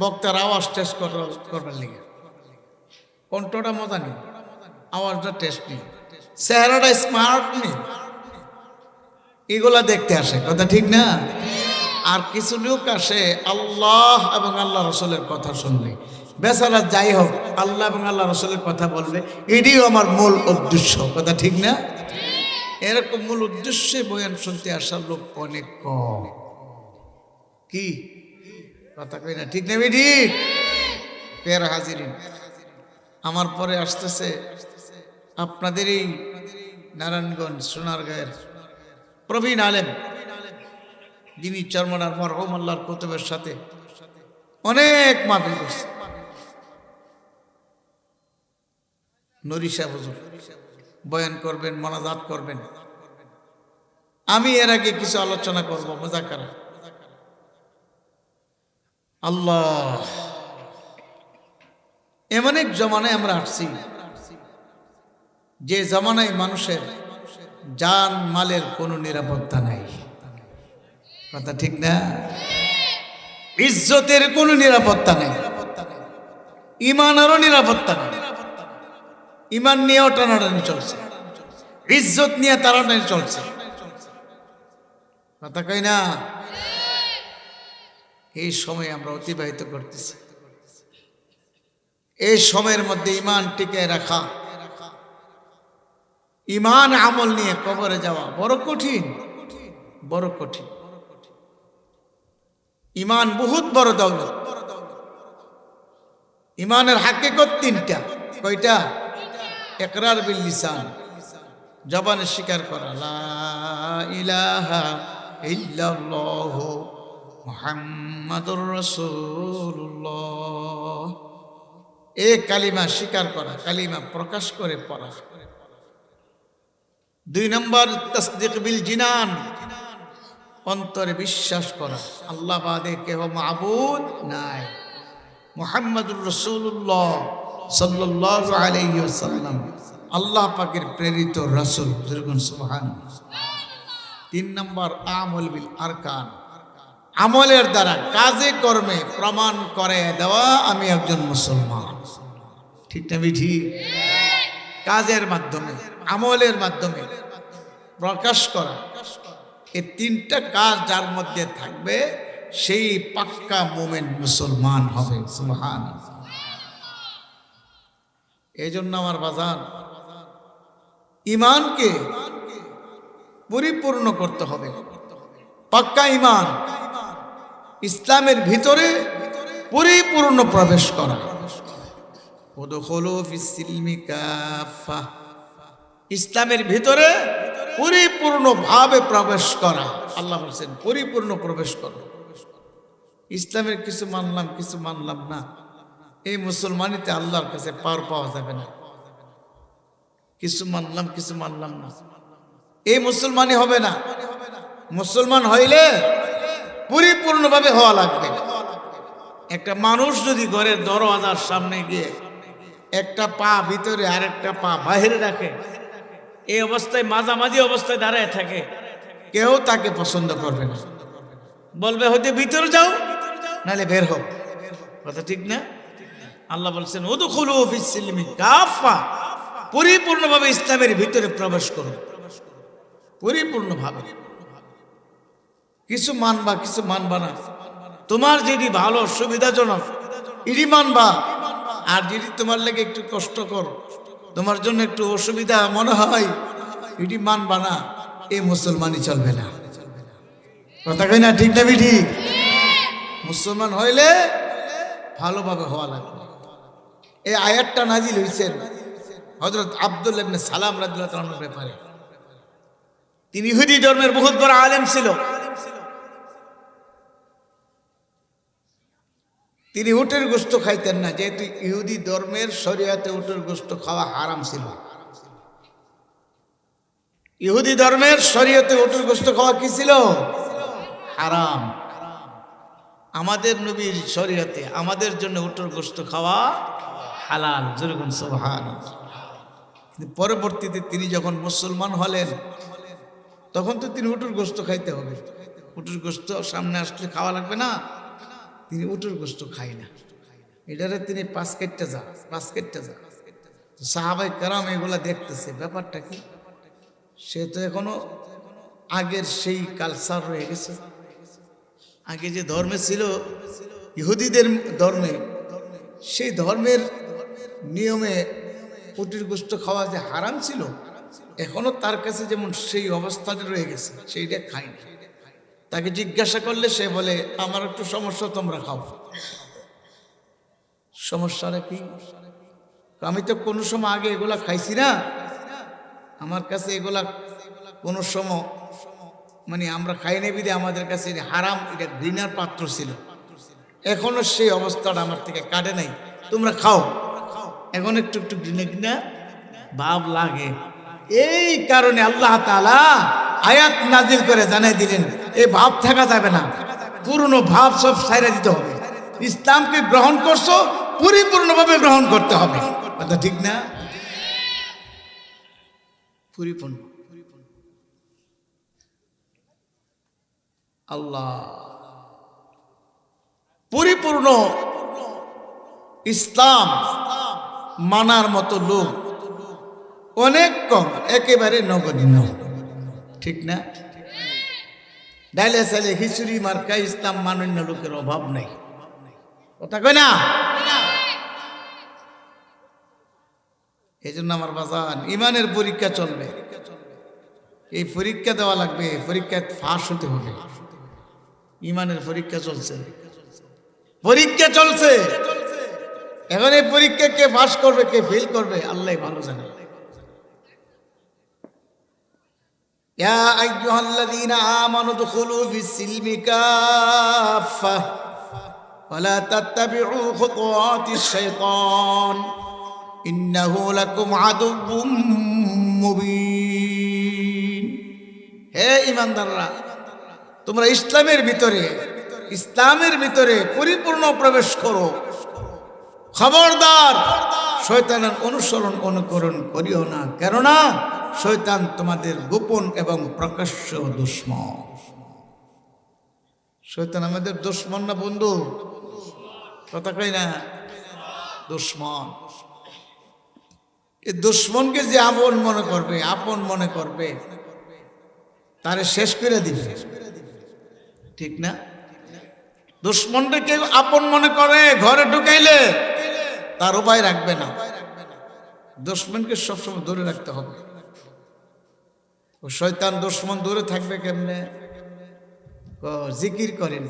Speaker 1: বক্তার আওয়াজ টেস্ট করবার লেগে, কণ্ঠটা মজা নেই, আওয়াজটা টেস্ট নেই, চেহারাটা স্মার্ট নেই, এগুলা দেখতে আসে। কথা ঠিক না? আর কিছু লোক আসে আল্লাহ এবং আল্লাহ রসুলের কথা শুনলে, বেচারা যাই হোক আল্লাহ এবং আল্লাহ রসুলের কথা বলবে, এটিও আমার মূল উদ্দেশ্য। কথা ঠিক না? এরকম মূল উদ্দেশ্যে বয়ান শুনতে আসার লোক অনেক কম। কি কথা কই না? ঠিক না ঠিক? পেয়ারা হাজিরিন, আমার পরে আসতেছে আপনাদের এই নারায়ণগঞ্জ সোনারগাঁয়ের প্রবীণ আলেম, যিনি চরমনার মরহুম আল্লাহর কুতুবের সাথে অনেক মাহফিল করছে, নুরি সাহেব হুজুর বয়ান করবেন, মোনাজাত করবেন। আমি এর আগে কিছু আলোচনা করব, মুযাকারা। আল্লাহ, এমন এক জমানায় আমরা আসছি যে জমানায় মানুষের জান মালের কোনো নিরাপত্তা নাই। কথা ঠিক না? ইজ্জতের কোনো নিরাপত্তা নেই, ইমানেরও নিরাপত্তা নেই। ইমান নিয়েও টানাটানি চলছে, ইজ্জত নিয়ে টানাটানি চলছে। কথা কই না? এই সময় আমরা অতিবাহিত করতেছি। এই সময়ের মধ্যে ইমান টিকায় রাখা, ইমান আমল নিয়ে কবরে যাওয়া বড় কঠিন, বড় কঠিন। ইমান বহুত বড় দৌলত। ইমানের হাকিকত তিনটা। কয়টা? ইকরার বিল লিসান, জবানে স্বীকার করা, লা ইলাহা ইল্লাল্লাহু মুহাম্মাদুর রাসূলুল্লাহ, এই কালিমা স্বীকার করা, কালিমা প্রকাশ করে পড়া। 2 নম্বর তাসদীক বিল জিনান, অন্তরে বিশ্বাস করা আল্লাহ বাদে কেহ মাবুদ নাই, মুহাম্মাদুর রাসূলুল্লাহ সাল্লাল্লাহু আলাইহি ওয়াসাল্লাম আল্লাহ পাকের প্রেরিত রাসূল। সুবহানাল্লাহ। 3 নম্বর আমল বিল আরকান, আমলের দ্বারা কাজে কর্মে প্রমাণ করে দেওয়া আমি একজন মুসলমান। ঠিক না ঠিক? কাজের মাধ্যমে, আমলের মাধ্যমে প্রকাশ করা, এই 3টা কাজ যার মধ্যে থাকবে সেই পাক্কা মুমিন মুসলমান হবে। সুবহানাল্লাহ। এই জন্য আমার বাজান, ইমানকে পরিপূর্ণ করতে হবে। পাক্কা ইমান, ইসলামের ভিতরে পরিপূর্ণ প্রবেশ করা। উদখুলু ফিস-সিলমি কাফা, ইসলামের ভিতরে পরিপূর্ণভাবে প্রবেশ করা। আল্লাহ বলেন পরিপূর্ণ প্রবেশ করো। ইসলামের কিছু মানলাম কিছু মানলাম না, এই মুসলমানিতে আল্লাহর কাছে পার পাওয়া যাবে না। কিছু মানলাম কিছু মানলাম না, এই মুসলমানি হবে না। মুসলমান হইলে পরিপূর্ণভাবে হওয়া লাগবে। একটা মানুষ যদি ঘরের দরওয়াজার সামনে গিয়ে একটা পা ভিতরে আর একটা পা বাহিরে রাখে, এই অবস্থায় মাঝামাঝি অবস্থায় দাঁড়ায় থাকে, কেউ তাকে পছন্দ করবে না, বলবে হয়তো ভিতরে যাও নাহলে বের হোক। কথা ঠিক না? আল্লাহ বলছেন উদখুলু ফিস-সিলমি কাফা, পরিপূর্ণভাবে ইসলামের ভিতরে প্রবেশ করো, পরিপূর্ণভাবে। কিছু মানবা কিছু মানবা না, তোমার যেটি ভালো সুবিধাজনক এটি মানবা, আর যদি তোমার লাগে একটু কষ্টকর, তোমার জন্য একটু অসুবিধা মনে হয়, এটি মানবা না। এই মুসলমানই চলবে না। কথা কই না? ঠিক না ঠিক? মুসলমান হইলে ভালোভাবে হওয়া লাগবে। এই আয়াতটা নাজিল হইছেন হযরত আব্দুল্লাহ ইবনে সালাম রাদিয়াল্লাহু তাআলার ব্যাপারে। তিনি ইহুদি ধর্মের বহুত বড় আলেম ছিল। তিনি উটের গোশত খাইতেন না, যেহেতু ইহুদি ধর্মের শরীয়তে উটের গোশত খাওয়া হারাম ছিল। ইহুদি ধর্মের শরীয়তে উটের গোশত খাওয়া কি ছিল? হারাম। আমাদের নবীর শরীয়তে আমাদের জন্য উটের গোশত খাওয়া হালাল। যেরকম সুবহানাল্লাহ। কিন্তু পরবর্তীতে তিনি যখন মুসলমান হলেন, তখন তো তিনি উটের গোশত খাইতে হবে। উটের গোশত সামনে আসলে খাওয়া লাগবে না, তিনি উটের গোশত খাই না। এটারে তিনি পাঁচ কেটে যা। সাহাবায়ে কেরাম এগুলা দেখতেছে, ব্যাপারটা কি? সে তো এখনো আগের সেই কালচার রয়ে গেছে। আগে যে ধর্মে ছিল ইহুদিদের ধর্মে, সেই ধর্মের নিয়মে উটের গোশত খাওয়া যে হারাম ছিল, এখনো তার কাছে যেমন সেই অবস্থাটা রয়ে গেছে, সেইটা খাই না। তাকে জিজ্ঞাসা করলে সে বলে আমার একটু সমস্যা, তোমরা খাও। সমস্যাটা কি? আমি তো কোনো সময় আগে এগুলা খাইছি না, আমার কাছে এগুলা কোনো সময় মানে আমরা খাই নাই বিধে আমাদের কাছে হারাম, এটা ঘৃণার পাত্র ছিল। এখনো সেই অবস্থাটা আমার থেকে কাটে নাই। তোমরা খাও, এখন একটু একটু ঘৃণা ভাব লাগে। এই কারণে আল্লাহ তাআলা আয়াত নাজিল করে জানাই দিলেন এই ভাব থাকা যাবে না, পুরনো ভাব সব ছাইরা দিতে হবে। ইসলামকে গ্রহণ করছো, পরিপূর্ণভাবে গ্রহণ করতে হবে। কথা ঠিক না? পরিপূর্ণ। আল্লাহ পরিপূর্ণ ইসলাম মানার মতো লোক অনেক কম, একেবারে নগণ্য। ঠিক না? ডাইলে সালে খিচুড়ি মার্কা ইসলাম মানন্য লোকের অভাব নাই। কথা কয় না? এই জন্য আমার বাজান, ইমানের পরীক্ষা চলবে, এই পরীক্ষা দেওয়া লাগবে, পরীক্ষা ফাঁস হতে হবে। ইমানের পরীক্ষা চলছে, পরীক্ষা চলছে। এখন এই পরীক্ষা কে পাস করবে কে ফেল করবে আল্লাহ ভালো জানে। ইয়া আইয়ুহাল্লাযীনা আমানু দুখুলু ফিস-সিলমি কাফা ওয়া লা তাত্তাবি'উ খুতুওয়াতিশ শাইতান ইন্নাহু লাকুম আদুউম মুবিন। হে ঈমানদাররা, তোমরা ইসলামের ভিতরে পরিপূর্ণ প্রবেশ করো। খবরদার শয়তানের অনুকরণ করিও না, কেননা শয়তান তোমাদের গোপন এবং প্রকাশ্য দুশমন। শয়তান আমাদের দুশমন না বন্ধু? কথা কই না? দুশমন। এই দুশমনকে যে আপন মনে করবে তারে শেষ করে দিবে। ঠিক না? দুশমনকে কেউ আপন মনে করে, ঘরে ঢুকাইলে তার উপায় রাখবে না। দুশমনকে সবসময় দূরে রাখতে হবে। ও শয়তান দুশমন দূরে থাকবে কেমনে? জিকির করেন,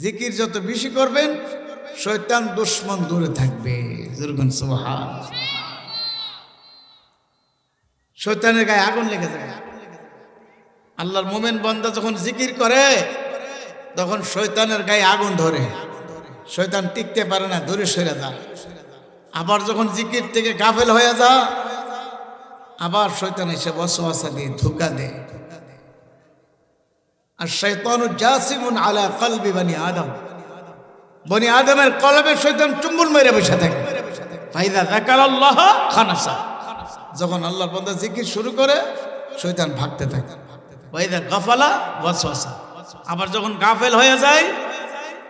Speaker 1: জিকির যত বেশি করবেন শয়তান দুশমন দূরে থাকবে। সুবহানাল্লাহ। শয়তানের গায়ে আগুন লেগে যায়। আল্লাহর মুমিন বান্দা যখন জিকির করে তখন শয়তানের গায়ে আগুন ধরে। শয়তান টিকতে পারে না, দূরে সরে যায়। আবার যখন জিকির থেকে গাফেল হয়ে যা, আবার শয়তান এসে ওয়াসওয়াসা দিয়ে ধোঁকা দেয়। আর শয়তানু জাসিমুন আলা কলবি বনি আদম, বনি আদমের কলবে শয়তান চুম্বন মেরে বসে থাকে। ফাইদা যাকারাল্লাহ খানাসা, যখন আল্লাহর বান্দা জিকির শুরু করে শয়তান ভাগতে থাকে। ওয়াইদা গাফালা ওয়াসওয়াসা, আবার যখন গাফেল হয়ে যায়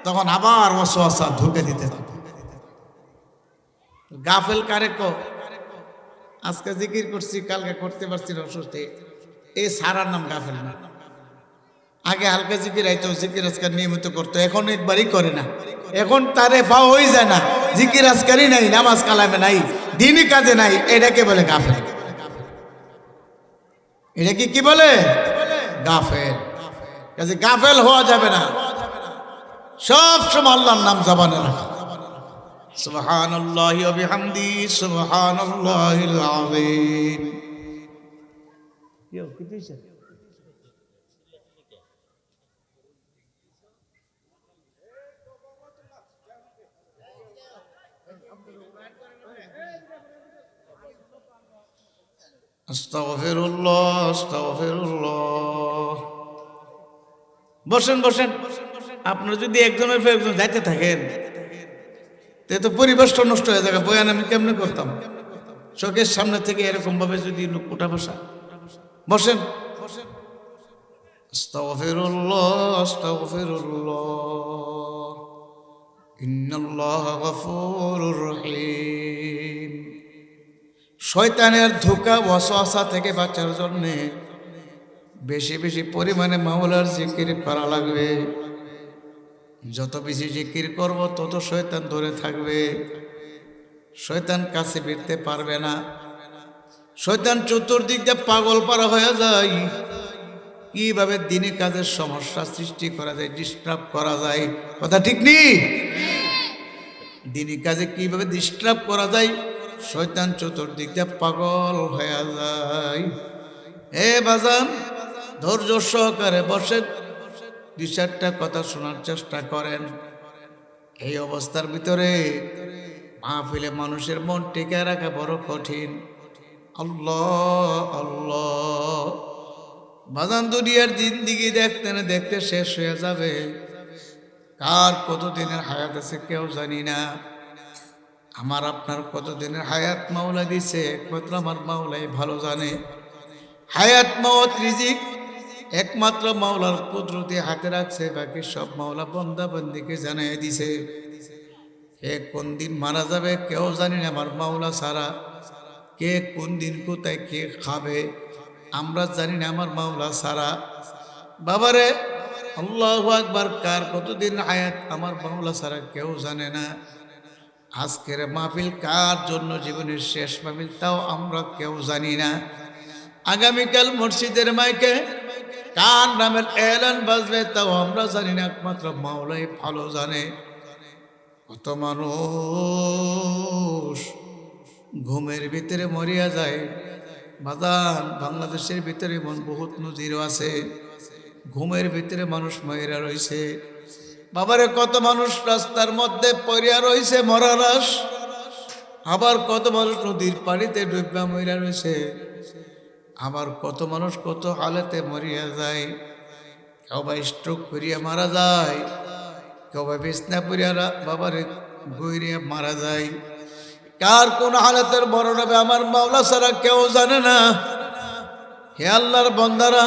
Speaker 1: তখন আবার ওয়াসওয়াসা ঢুকে দিতে থাকে। গাফেল কারে কো? আজকে জিকির করছি, কালকে করতে পারছি না, অসুস্থ, এই সারার নাম গাফেল না। আগে হালকা জিকির আইতো, জিকির আজকার নিয়মিত করতো, এখন একবারই করে না। এখন তারে পাওয়া হয়ে যায় না, জিকির আজকারই নাই, নামাজ কালামে নাই, দিনই কাজে নাই, এটাকে বলে গাফেল। এটা কি বলে? গাফেল। কাজে গাফেল হওয়া যাবে না, সব সময় আল্লাহর নাম জবানে রাখা। সুবহানাল্লাহি ওয়া বিহামদিহি সুবহানাল্লাহিল আযীম। আস্তাগফিরুল্লাহ আস্তাগফিরুল্লাহ। বসেন বসেন। আপনারা যদি একজনের পর একজন যাইতে থাকেন তে তো পরিবেশটা নষ্ট হয়ে যাবে। বয়ান আমি কেমনে করতাম? চোখের সামনে থেকে এরকম ভাবে যদি উঠা বসা। বসেন। আস্তাগফিরুল্লাহ আস্তাগফিরুল্লাহ, ইন্নাল্লাহা গফুরুর রহিম। শয়তানের ধোঁকা ওয়াসওয়াসা থেকে বাঁচার জন্য বেশি বেশি পরিমাণে মাওলার জিকির করা লাগবে। যত বেশি জিকির করব তত শয়তান ধরে থাকবে, শয়তান কাছে ফিরতে পারবে না। শয়তান চতুর্দিক দিয়ে পাগল পারা হয়ে যায়। কিভাবে দিনে কাজের সমস্যা সৃষ্টি করা যায়, ডিস্টার্ব করা যায়, কথা ঠিক নেই? দিনে কাজে কিভাবে ডিস্টার্ব করা যায়, শয়তান চতুর্দিক দিয়ে পাগল হয়ে যায়। হে বাজান, ধৈর্য সহকারে বসেন, দুই চারটা কথা শোনার চেষ্টা করেন। এই অবস্থার ভিতরে মাহফিলে মানুষের মন টিকে রাখা বড় কঠিন। আল্লাহ আল্লাহ। বাজান, দুনিয়ার জিন্দিগি দেখতে না দেখতে শেষ হয়ে যাবে। কার কতদিনের হায়াত আছে কেউ জানি না। আমার আপনার কতদিনের হায়াত মাওলা দিছে একমাত্র আমার মাওলাই ভালো জানে। হায়াত মাওয়াত রিজিক একমাত্র মাওলার কুদরতে হাতে রাখছে, বাকি সব মাওলা বান্দা বান্দিকে জানিয়ে দিছে। কে কোন দিন মারা যাবে কেউ জানি না আমার মাওলা ছাড়া। কে কোন দিন কোথায় কে খাবে আমরা জানি না আমার মাওলা ছাড়া। বাবারে, আল্লাহু আকবার, কার কতদিন হায়াত আমার মাওলা ছাড়া কেউ জানে না। আজকের মাহফিল কার জন্য জীবনের শেষ মাহফিল তাও আমরা কেউ জানি না। আগামীকাল মসজিদের মাইকে কার নামের এলান বাজবে তাও আমরা জানি না, একমাত্র মাওলাই ভালো জানে। কত মানুষ ঘুমের ভিতরে মরিয়া যায়। বাজান, বাংলাদেশের ভিতরে এমন বহুত নজিরও আছে, ঘুমের ভিতরে মানুষ মরিয়া রয়েছে। বাবারে, কত মানুষ রাস্তার মধ্যে পড়িয়া রয়েছে মরালাস, আবার কত মানুষ নদীর পানিতে ডুববা মরিয়া রয়েছে, আবার কত মানুষ কত হালেতে মরিয়া যায়। কেউ বা স্ট্রোক করিয়া মারা যায়, কেউ বা বিছনা পড়িয়া বাবারে গইরিয়া মারা যায়। কার কোন হালাতের মরণ হবে আমার মাওলা ছাড়া কেউ জানে না। হে আল্লাহর বান্দারা,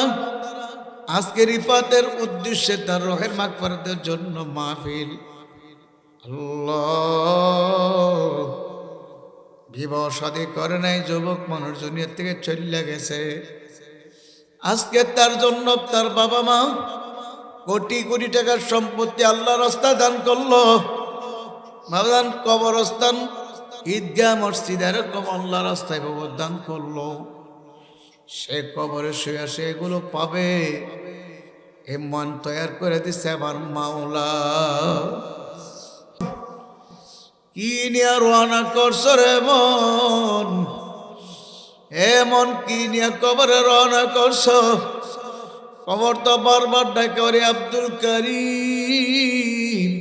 Speaker 1: আজকের ইফাতের উদ্দেশ্যে তার রহের মাগফিরাতের জন্য মাহফিল। আল্লাহ, বিবাহ শাদী করে নাই, যুবক মানুষ দুনিয়া থেকে চলে গেছে। আজকে তার জন্য তার বাবা মা কোটি কোটি টাকার সম্পত্তি আল্লাহ রাস্তা দান করলো। ভাবলাম কবরস্থান, ঈদগাহ, মসজিদ এরকম আল্লাহ রাস্তায় দান করলো। সে কবরে শুয়ে সে এগুলো পাবে, এ মন তৈরি করে দিচ্ছে আমার মাওলা। কি নিয়ে রওনা করছো রে মন, এমন কি নিয়ে কবরে রওনা করছো? কবর তো বারবার ডাকে, ওরে আব্দুল করিম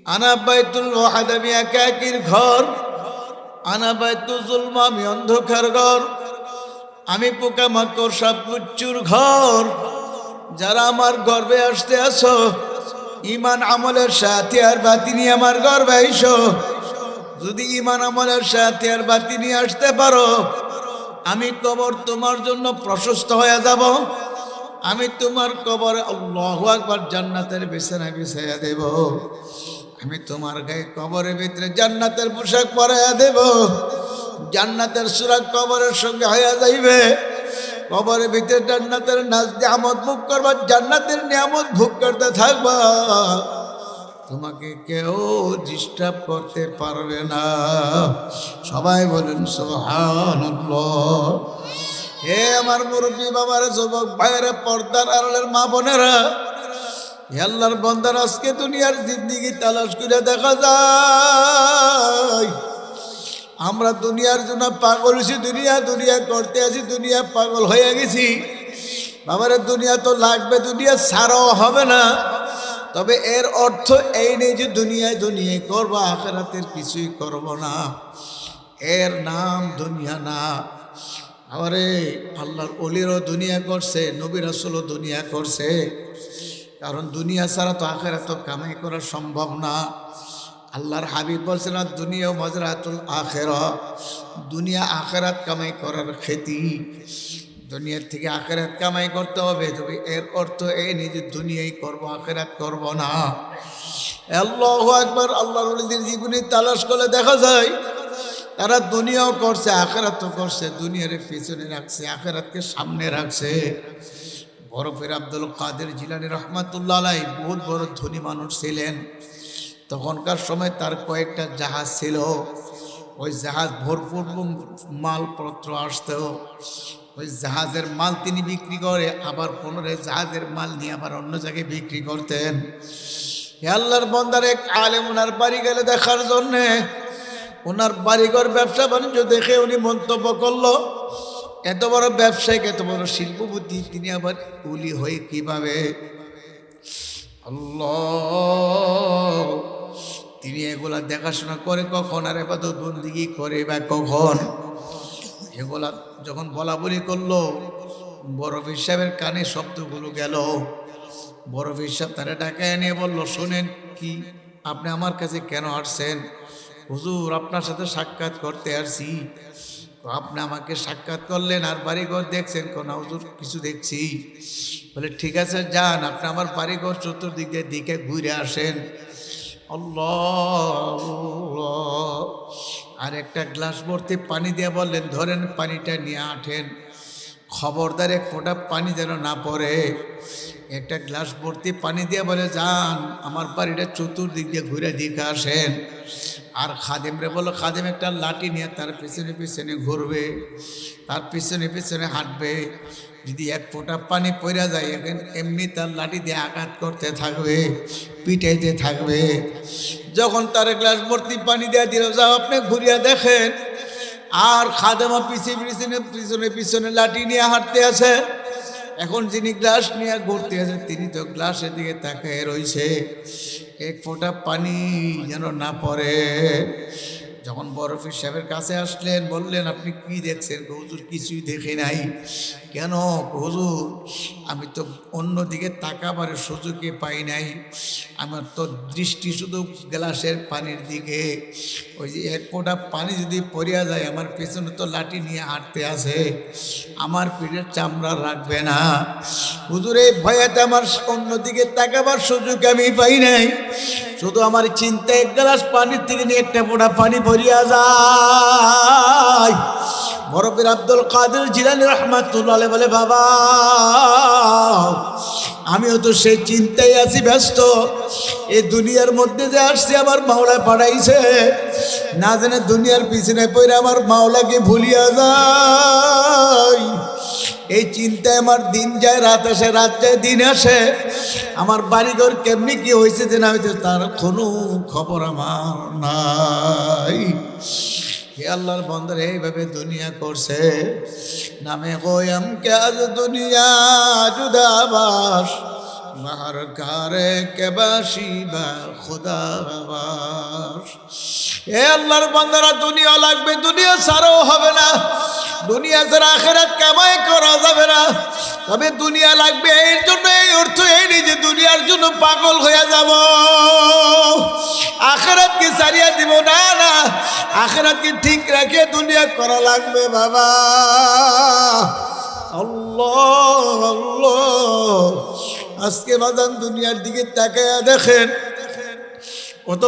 Speaker 1: আনা বাইতুল ওয়াহাদ, আমি একাকির ঘর। আনা বাইতুল জুলম, আমি অন্ধকার ঘর। আমি পোকামাকড় সব কুচ্চুর ঘর। যারা আমার গর্বে আসতে আসো, ইমান আমলের সাথে আর বাতি নিয়ে আমার গর্বে আইসো। যদি ইমান আমলের সাথে আর বাতি নিয়ে আসতে পারো, আমি কবর তোমার জন্য প্রশস্ত হয়ে যাব। আমি তোমার কবরে আল্লাহু আকবার জান্নাতের বিছানা বিছাইয়া দেব। আমি তোমার গায়ে কবরের ভিতরে জান্নাতের পোশাক পরাইয়া দেব। জান্নাতের সুরাগ কবরের সঙ্গে হইয়া যাইবে। কবরের ভিতরে জান্নাতের নিয়ামত ভোগ করবা, জান্নাতের নিয়ামত ভোগ করতে থাকবা। তোমাকে কেউ ডিস্টার্ব করতে পারবে না। সবাই বলেন সুবহানাল্লাহ। হে আমার মুরব্বী বাবার, যুবক ভাইয়েরা, পর্দার আড়ালের মা বোনেরা, আল্লাহর বান্দার আজকে দুনিয়ার জিন্দেগি তালাশ করে দেখা যায়। আমরা দুনিয়ার জন্য পাগল হয়েছি, দুনিয়া দুনিয়া করতে আছি, দুনিয়া পাগল হয়ে গেছি। বাবারে দুনিয়া তো লাগবে, দুনিয়া ছাড়াও হবে না। তবে এর অর্থ এই নেই যে দুনিয়ায় দুনিয়ায় করবো, আখিরাতের কিছুই করব না। এর নাম দুনিয়া না। আরে আল্লাহর ওলিরও দুনিয়া করছে, নবী রাসূলও দুনিয়া করছে। কারণ দুনিয়া ছাড়া তো আখিরাত কামাই করা সম্ভব না। আল্লাহর হাবিব বলছেন, দুনিয়া মাজরাতুল আখিরাহ, দুনিয়া আখিরাত কামাই করার খেতি। দুনিয়ার থেকে আখিরাত কামাই করতে হবে। তবে এর অর্থ এই নেই যে দুনিয়াই করব, আখিরাত করব না। আল্লাহু আকবার। আল্লাহর ওলিদের জীবনী তালাশ করলে দেখা যায় তারা দুনিয়াও করছে, আখিরাতও করছে। দুনিয়ার পিছনে রাখছে, আখিরাতকে সামনে রাখছে। বরফের আব্দুল কাদের জিলানী রহমাতুল্লাহ আলাইহি বহুত বড় ধনী মানুষ ছিলেন। তখনকার সময় তার কয়েকটা জাহাজ ছিল। ওই জাহাজ ভরপুর মালপত্র আসতো। ওই জাহাজের মাল তিনি বিক্রি করে আবার পুনরায় জাহাজের মাল নিয়ে আবার অন্য জায়গায় বিক্রি করতেন। আল্লাহর বান্দার এক আলেম ওনার বাড়ি গেলে দেখার জন্যে, ওনার বাড়িঘর ব্যবসা বাণিজ্য দেখে উনি মন্তব্য করলো, এত বড় ব্যবসায়িক, এত বড় শিল্পপতি, তিনি আবার উলি হয়ে কিভাবে? আল্লাহ, তিনি এগুলা দেখাশোনা করে কখন, আর ইবাদত বন্দেগী করে বা কখন? এগুলা যখন বলা বলি করলো, বড় সাহেবের কানে শব্দগুলো গেল। বড় সাহেব তারা ডাকায় নিয়ে বলল, শোনেন, কি আপনি আমার কাছে কেন আসছেন? হুজুর, আপনার সাথে সাক্ষাৎ করতে আসছি। আপনি আমাকে সাক্ষাৎ করলেন আর বাড়িঘর দেখছেন? কোন হুজুর কিছু দেখছি। বলে ঠিক আছে, যান, আপনি আমার বাড়িঘর চতুর্দিকে দিকে ঘুরে আসেন। আল্লাহ। আর একটা গ্লাস ভর্তি পানি দিয়ে বললেন, ধরেন, পানিটা নিয়ে আঠেন। খবরদার এক ফোঁটা পানি যেন না পড়ে। একটা গ্লাস ভর্তি পানি দিয়ে বলে, যান, আমার বাড়িটা চতুর্দিক দিয়ে ঘুরে দিকে আসেন। আর খাদেমরে বলো, খাদেম একটা লাঠি নিয়ে তার পিছনে পিছনে ঘুরবে, তার পিছনে পিছনে হাঁটবে। যদি এক ফোঁটা পানি পড়ে যায়, এমনি তার লাঠি দিয়ে আঘাত করতে থাকবে, পিটাইতে থাকবে। যখন তার গ্লাস ভর্তি পানি দিয়ে দিল, যাও আপনি ঘুরিয়া দেখেন। আর খাদেমা পিছনে পিছনে পিছনে পিছনে লাঠি নিয়ে হাঁটতে আছে। এখন যিনি গ্লাস নিয়ে ঘুরতে আছে, তিনি তো গ্লাসের দিকে তাকিয়ে রয়েছে, এক ফোঁটা পানি যেন না পড়ে। যখন বরফির সাহেবের কাছে আসলেন, বললেন, আপনি কি দেখছেন? হুজুর, কিছুই দেখি নাই। কেন? হুজুর, আমি তো অন্যদিকে তাকাবার সুযোগই পাই নাই। আমার তো দৃষ্টি শুধু গ্লাসের পানির দিকে। ওই যে এক ফোঁটা পানি যদি পড়িয়া যায়, আমার পেছনে তো লাঠি নিয়ে হাঁটতে আছে, আমার পিঠের চামড়া রাখবে না। হুজুর, এই ভয়েতে আমার অন্যদিকে তাকাবার সুযোগ আমি পাই নাই। শুধু আমার চিন্তায় এক গ্লাস পানির থেকে নিয়ে একটা ফোঁটা পানি ভরিয়া যায়। বরফের আব্দুল কাদের জিলানী রহমাতুল্লাহ আলাইহি বলে, বাবা, আমিও তো সেই চিন্তায় আছি, ব্যস্ত। এই দুনিয়ার মধ্যে যে আসছে, আমার মাওলা পাঠাইছে, না জানে দুনিয়ার পিছনে পড়ে আমার মাওলাকে ভুলিয়া যায়। এই চিন্তায় আমার দিন যায়, রাত আসে, রাত যায়, দিন আসে। আমার বাড়িঘর কেমনি কি হয়েছে যে না হয়েছে, তার কোনো খবর আমার নাই। হে আল্লাহর বান্দার, এইভাবে দুনিয়া করছে। নামে গোয়াম কে আজ দুনিয়া জুদাবাস, মার কারে কেবাসি বা খোদাবাস। এ আল্লাহর বান্দারা, দুনিয়া লাগবে, দুনিয়া ছাড়াও হবে না, দুনিয়া ছাড়া আখিরাত কামাই করা যাবে না। তবে দুনিয়া লাগবে, এর জন্য এই অর্থ এই নেই যে দুনিয়ার জন্য পাগল হয়ে যাব, আখিরাতকে ছাড়িয়ে দিব না, না, আখিরাতকে ঠিক রেখে দুনিয়া করা লাগবে বাবা। আল্লাহ আল্লাহ, আজকে বাজান দুনিয়ার দিকে তাকায়া দেখেন, কত